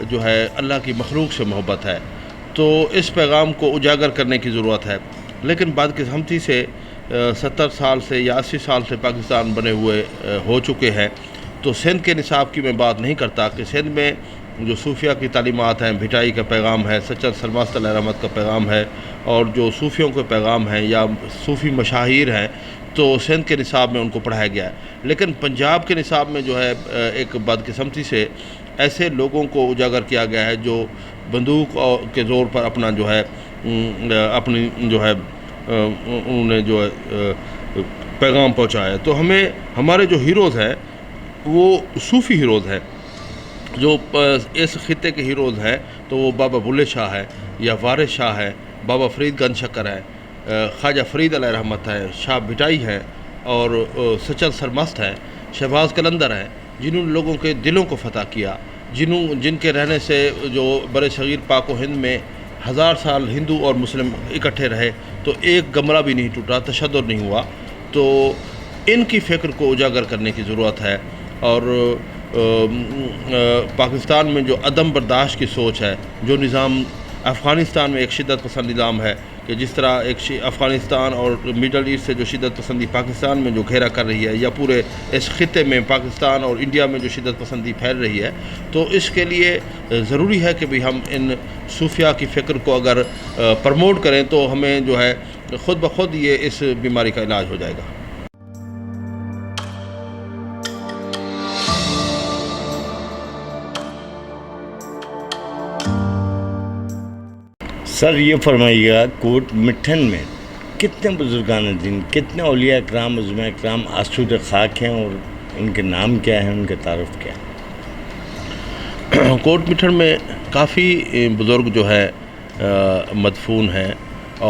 جو ہے اللہ کی مخلوق سے محبت ہے، تو اس پیغام کو اجاگر کرنے کی ضرورت ہے۔ لیکن بدقسمتی سے 70 سال سے یا 80 سال سے پاکستان بنے ہوئے ہو چکے ہیں، تو سندھ کے نصاب کی میں بات نہیں کرتا کہ سندھ میں جو صوفیہ کی تعلیمات ہیں، بھٹائی کا پیغام ہے، سچر سرمست علیہ رحمت کا پیغام ہے، اور جو صوفیوں کے پیغام ہیں یا صوفی مشاہیر ہیں، تو سندھ کے نصاب میں ان کو پڑھایا گیا ہے۔ لیکن پنجاب کے نصاب میں جو ہے ایک بدقسمتی سے ایسے لوگوں کو اجاگر کیا گیا ہے جو بندوق کے زور پر اپنا جو ہے اپنی جو ہے انہوں نے جو ہے پیغام پہنچایا ہے۔ تو ہمارے جو ہیروز ہیں وہ صوفی ہیروز ہیں، جو اس خطے کے ہیروز ہیں تو وہ بابا بلے شاہ ہے یا وارث شاہ ہے، بابا فرید گنج شکر ہے، خواجہ فرید علیہ رحمت ہے، شاہ بھٹائی ہیں، اور سچل سرمست ہے، شہباز قلندر ہیں، جنہوں نے لوگوں کے دلوں کو فتح کیا، جن کے رہنے سے جو بر صغیر پاک و ہند میں 1000 سال ہندو اور مسلم اکٹھے رہے تو ایک گملہ بھی نہیں ٹوٹا، تشدد نہیں ہوا۔ تو ان کی فکر کو اجاگر کرنے کی ضرورت ہے، اور پاکستان میں جو عدم برداشت کی سوچ ہے، جو نظام افغانستان میں ایک شدت پسند نظام ہے کہ جس طرح ایک افغانستان اور میڈل ایسٹ سے جو شدت پسندی پاکستان میں جو گھیرا کر رہی ہے، یا پورے اس خطے میں پاکستان اور انڈیا میں جو شدت پسندی پھیل رہی ہے، تو اس کے لیے ضروری ہے کہ بھی ہم ان صوفیہ کی فکر کو اگر پروموٹ کریں تو ہمیں جو ہے خود بخود یہ اس بیماری کا علاج ہو جائے گا۔ سر یہ فرمائیے گا، کوٹ مٹھن میں کتنے بزرگان دین، کتنے اولیاء اکرام، عظماء اکرام آسود خاک ہیں، اور ان کے نام کیا ہیں، ان کے تعارف کیا ہے؟ کوٹ مٹھن میں کافی بزرگ جو ہے مدفون ہیں،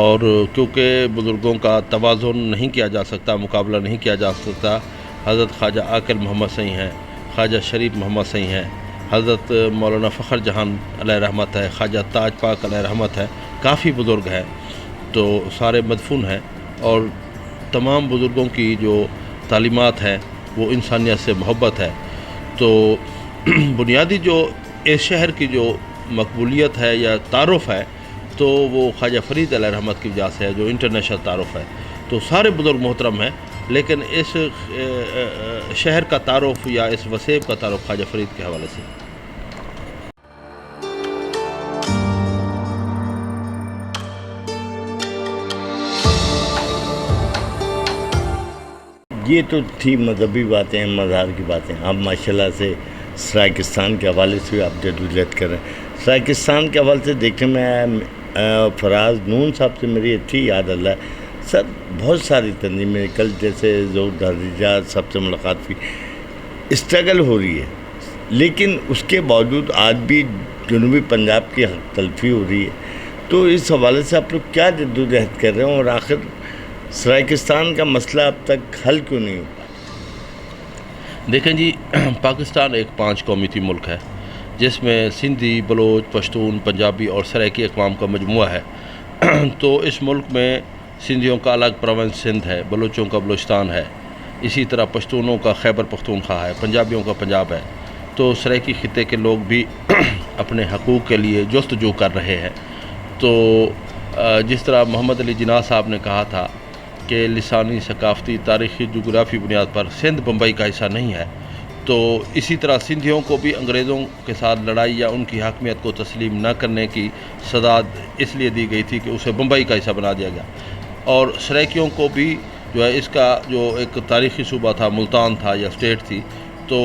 اور کیونکہ بزرگوں کا توازن نہیں کیا جا سکتا، مقابلہ نہیں کیا جا سکتا، حضرت خواجہ عاقل محمد سعید ہیں، خواجہ شریف محمد سعید ہیں، حضرت مولانا فخر جہان علیہ رحمت ہے، خواجہ تاج پاک علیہ رحمت ہے، کافی بزرگ ہیں، تو سارے مدفون ہیں، اور تمام بزرگوں کی جو تعلیمات ہیں وہ انسانیت سے محبت ہے۔ تو بنیادی جو اس شہر کی جو مقبولیت ہے یا تعارف ہے تو وہ خواجہ فرید علیہ رحمت کی وجہ سے ہے، جو انٹرنیشنل تعارف ہے۔ تو سارے بزرگ محترم ہیں، لیکن اس شہر کا تعارف یا اس وسیب کا تعارف خواجہ فرید کے حوالے سے۔ یہ تو تھی مذہبی باتیں، مظہر کی باتیں۔ اب ماشاءاللہ سے سرائکستان کے حوالے سے آپ جدوجہد کر رہے ہیں۔ سرائکستان کے حوالے سے دیکھنے میں فراز نون صاحب سے میری اچھی یاد اللہ ہے سر، بہت ساری تنظیمیں، کل جیسے زود حدیجہ سب سے ملاقات کی، اسٹرگل ہو رہی ہے، لیکن اس کے باوجود آج بھی جنوبی پنجاب کی حق تلفی ہو رہی ہے۔ تو اس حوالے سے آپ لوگ کیا جدوجہد کر رہے ہیں، اور آخر سرائکستان کا مسئلہ اب تک حل کیوں نہیں ہوا؟ دیکھیں جی، پاکستان ایک 5 قومیتی ملک ہے، جس میں سندھی، بلوچ، پشتون، پنجابی اور سرائکی اقوام کا مجموعہ ہے۔ تو اس ملک میں سندھیوں کا الگ پروونس سندھ ہے، بلوچوں کا بلوچستان ہے، اسی طرح پشتونوں کا خیبر پختونخوا ہے، پنجابیوں کا پنجاب ہے۔ تو سرائکی خطے کے لوگ بھی اپنے حقوق کے لیے جستجو کر رہے ہیں۔ تو جس طرح محمد علی جناح صاحب نے کہا تھا کہ لسانی، ثقافتی، تاریخی، جغرافی بنیاد پر سندھ بمبئی کا حصہ نہیں ہے، تو اسی طرح سندھیوں کو بھی انگریزوں کے ساتھ لڑائی یا ان کی حاکمیت کو تسلیم نہ کرنے کی سزا اس لیے دی گئی تھی کہ اسے بمبئی کا حصہ بنا دیا گیا، اور سرائکیوں کو بھی جو ہے اس کا جو ایک تاریخی صوبہ تھا، ملتان تھا یا اسٹیٹ تھی، تو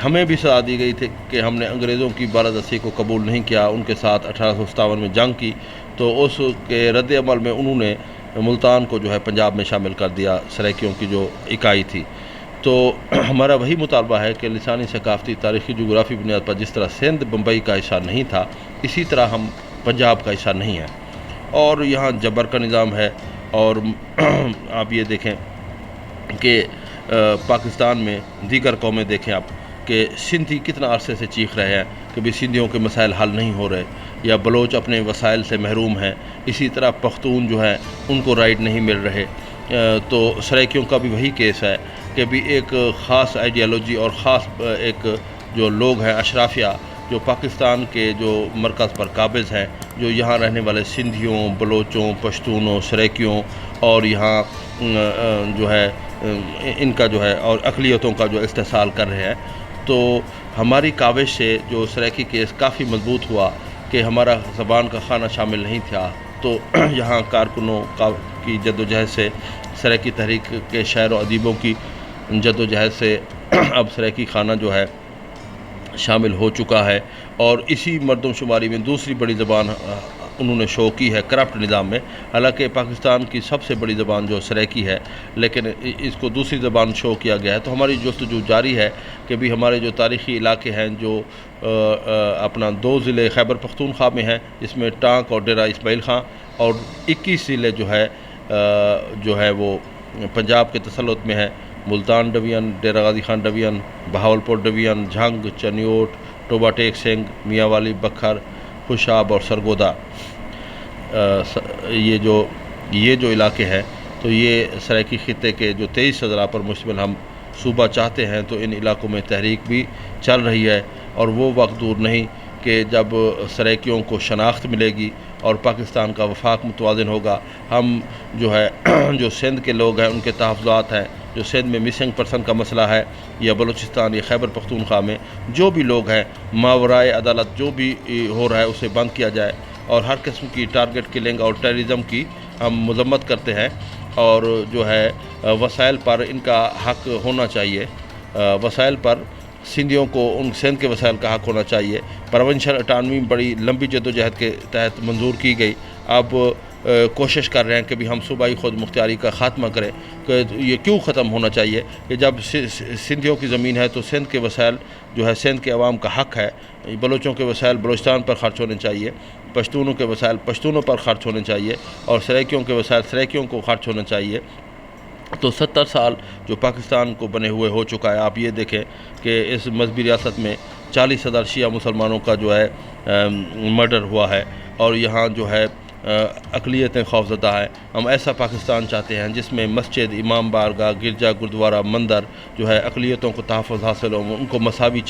ہمیں بھی سزا دی گئی تھی کہ ہم نے انگریزوں کی بالادستی کو قبول نہیں کیا، ان کے ساتھ 1857 میں جنگ کی، تو اس کے رد عمل میں انہوں نے ملتان کو جو ہے پنجاب میں شامل کر دیا، سرائکیوں کی جو اکائی تھی۔ تو ہمارا وہی مطالبہ ہے کہ لسانی، ثقافتی، تاریخی، جغرافی بنیاد پر جس طرح سندھ بمبئی کا حصہ نہیں تھا، اسی طرح ہم پنجاب کا حصہ نہیں ہیں، اور یہاں جبر کا نظام ہے۔ اور آپ یہ دیکھیں کہ پاکستان میں دیگر قومیں دیکھیں آپ کہ سندھی کتنا عرصے سے چیخ رہے ہیں کہ بھی سندھیوں کے مسائل حل نہیں ہو رہے، یا بلوچ اپنے وسائل سے محروم ہیں، اسی طرح پختون جو ہے ان کو رائٹ نہیں مل رہے۔ تو سرائکیوں کا بھی وہی کیس ہے کہ بھی ایک خاص آئیڈیالوجی اور خاص ایک جو لوگ ہیں اشرافیہ، جو پاکستان کے جو مرکز پر قابض ہیں، جو یہاں رہنے والے سندھیوں، بلوچوں، پشتونوں، سرائکیوں اور یہاں جو ہے ان کا جو ہے اور اقلیتوں کا جو استحصال کر رہے ہیں۔ تو ہماری کاوش سے جو سرائکی کیس کافی مضبوط ہوا کہ ہمارا زبان کا خانہ شامل نہیں تھا، تو یہاں کارکنوں کی جدوجہد سے، سرائکی تحریک کے شاعر و ادیبوں کی جدوجہد سے اب سرائکی خانہ جو ہے شامل ہو چکا ہے، اور اسی مردم شماری میں دوسری بڑی زبان انہوں نے شو کی ہے کرپٹ نظام میں۔ حالانکہ پاکستان کی سب سے بڑی زبان جو سرائکی ہے، لیکن اس کو دوسری زبان شو کیا گیا ہے۔ تو ہماری جستجو جاری ہے کہ بھی ہمارے جو تاریخی علاقے ہیں، جو اپنا 2 ضلع خیبر پختونخوا میں ہیں، جس میں ٹانک اور ڈیرہ اسماعیل خان، اور 21 ضلع جو ہے وہ پنجاب کے تسلط میں ہے، Multan division, Dera Ghazi Khan division, Bahawalpur division, Jhang, Chiniot, ٹوبا ٹیک سنگھ، میاں والی، بکھر، خوشاب اور سرگودا۔ یہ جو علاقے ہیں، تو یہ سرائکی خطے کے جو 23 اضلاع پر مشتمل ہم صوبہ چاہتے ہیں، تو ان علاقوں میں تحریک بھی چل رہی ہے، اور وہ وقت دور نہیں کہ جب سرائکیوں کو شناخت ملے گی اور پاکستان کا وفاق متوازن ہوگا۔ ہم جو سندھ کے لوگ ہیں، ان کے تحفظات ہیں، جو سندھ میں مسنگ پرسن کا مسئلہ ہے، یا بلوچستان یا خیبر پختونخوا میں جو بھی لوگ ہیں، ماورائے عدالت جو بھی ہو رہا ہے اسے بند کیا جائے، اور ہر قسم کی ٹارگٹ کلنگ اور ٹیررزم کی ہم مذمت کرتے ہیں، اور جو ہے وسائل پر ان کا حق ہونا چاہیے، وسائل پر سندھیوں کو ان سندھ کے وسائل کا حق ہونا چاہیے۔ پروونشل اٹانومی بڑی لمبی جدوجہد کے تحت منظور کی گئی، اب کوشش کر رہے ہیں کہ بھی ہم صوبائی خود مختاری کا خاتمہ کریں۔ کہ یہ کیوں ختم ہونا چاہیے کہ جب سندھیوں کی زمین ہے تو سندھ کے وسائل جو ہے سندھ کے عوام کا حق ہے، بلوچوں کے وسائل بلوچستان پر خرچ ہونے چاہیے، پشتونوں کے وسائل پشتونوں پر خرچ ہونے چاہیے، اور سرائکیوں کے وسائل سرائکیوں کو خرچ ہونا چاہیے۔ تو 70 سال جو پاکستان کو بنے ہوئے ہو چکا ہے، آپ یہ دیکھیں کہ اس مذہبی ریاست میں 40,000 شیعہ مسلمانوں کا جو ہے مرڈر ہوا ہے، اور یہاں جو ہے اقلیتیں خوفزدہ ہیں۔ ہم ایسا پاکستان چاہتے ہیں جس میں مسجد، امام بارگاہ، گرجا، گردوارہ، مندر جو ہے اقلیتوں کو تحفظ حاصل ہو، ان کو مساوی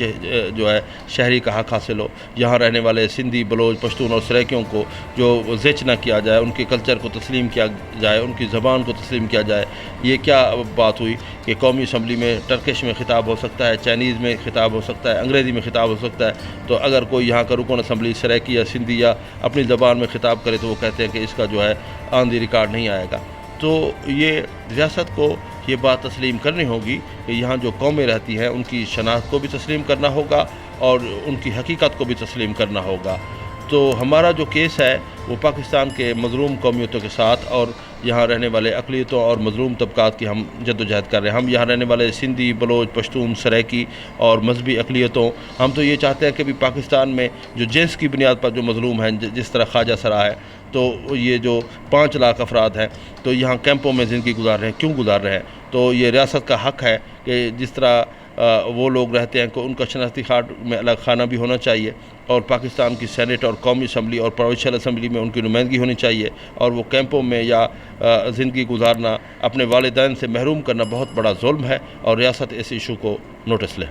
جو ہے شہری کا حق حاصل ہو، یہاں رہنے والے سندھی، بلوچ، پشتون اور سرائکیوں کو جو زچ نہ کیا جائے، ان کے کلچر کو تسلیم کیا جائے، ان کی زبان کو تسلیم کیا جائے۔ یہ کیا بات ہوئی کہ قومی اسمبلی میں ٹرکش میں خطاب ہو سکتا ہے، چائنیز میں خطاب ہو سکتا ہے، انگریزی میں خطاب ہو سکتا ہے، تو اگر کوئی یہاں کا رکن اسمبلی سرائکی یا سندھی یا اپنی زبان میں خطاب کرے تو وہ کہتے ہیں کہ اس کا جو ہے آن دی ریکارڈ نہیں آئے گا۔ تو یہ ریاست کو یہ بات تسلیم کرنی ہوگی کہ یہاں جو قومیں رہتی ہیں ان کی شناخت کو بھی تسلیم کرنا ہوگا، اور ان کی حقیقت کو بھی تسلیم کرنا ہوگا۔ تو ہمارا جو کیس ہے وہ پاکستان کے مظلوم قومیتوں کے ساتھ اور یہاں رہنے والے اقلیتوں اور مظلوم طبقات کی ہم جدوجہد کر رہے ہیں۔ ہم یہاں رہنے والے سندھی، بلوچ، پشتون، سرائکی اور مذہبی اقلیتوں، ہم تو یہ چاہتے ہیں کہ بھی پاکستان میں جو جنس کی بنیاد پر جو مظلوم ہیں، جس طرح خواجہ سرا ہے، تو یہ جو 5 لاکھ افراد ہیں تو یہاں کیمپوں میں زندگی گزار رہے ہیں، کیوں گزار رہے ہیں؟ تو یہ ریاست کا حق ہے کہ جس طرح وہ لوگ رہتے ہیں کہ ان کا شناختی کارڈ میں الگ خانہ بھی ہونا چاہیے، اور پاکستان کی سینٹ اور قومی اسمبلی اور پروونشل اسمبلی میں ان کی نمائندگی ہونی چاہیے، اور وہ کیمپوں میں یا زندگی گزارنا، اپنے والدین سے محروم کرنا بہت بڑا ظلم ہے، اور ریاست اس ایشو کو نوٹس لے۔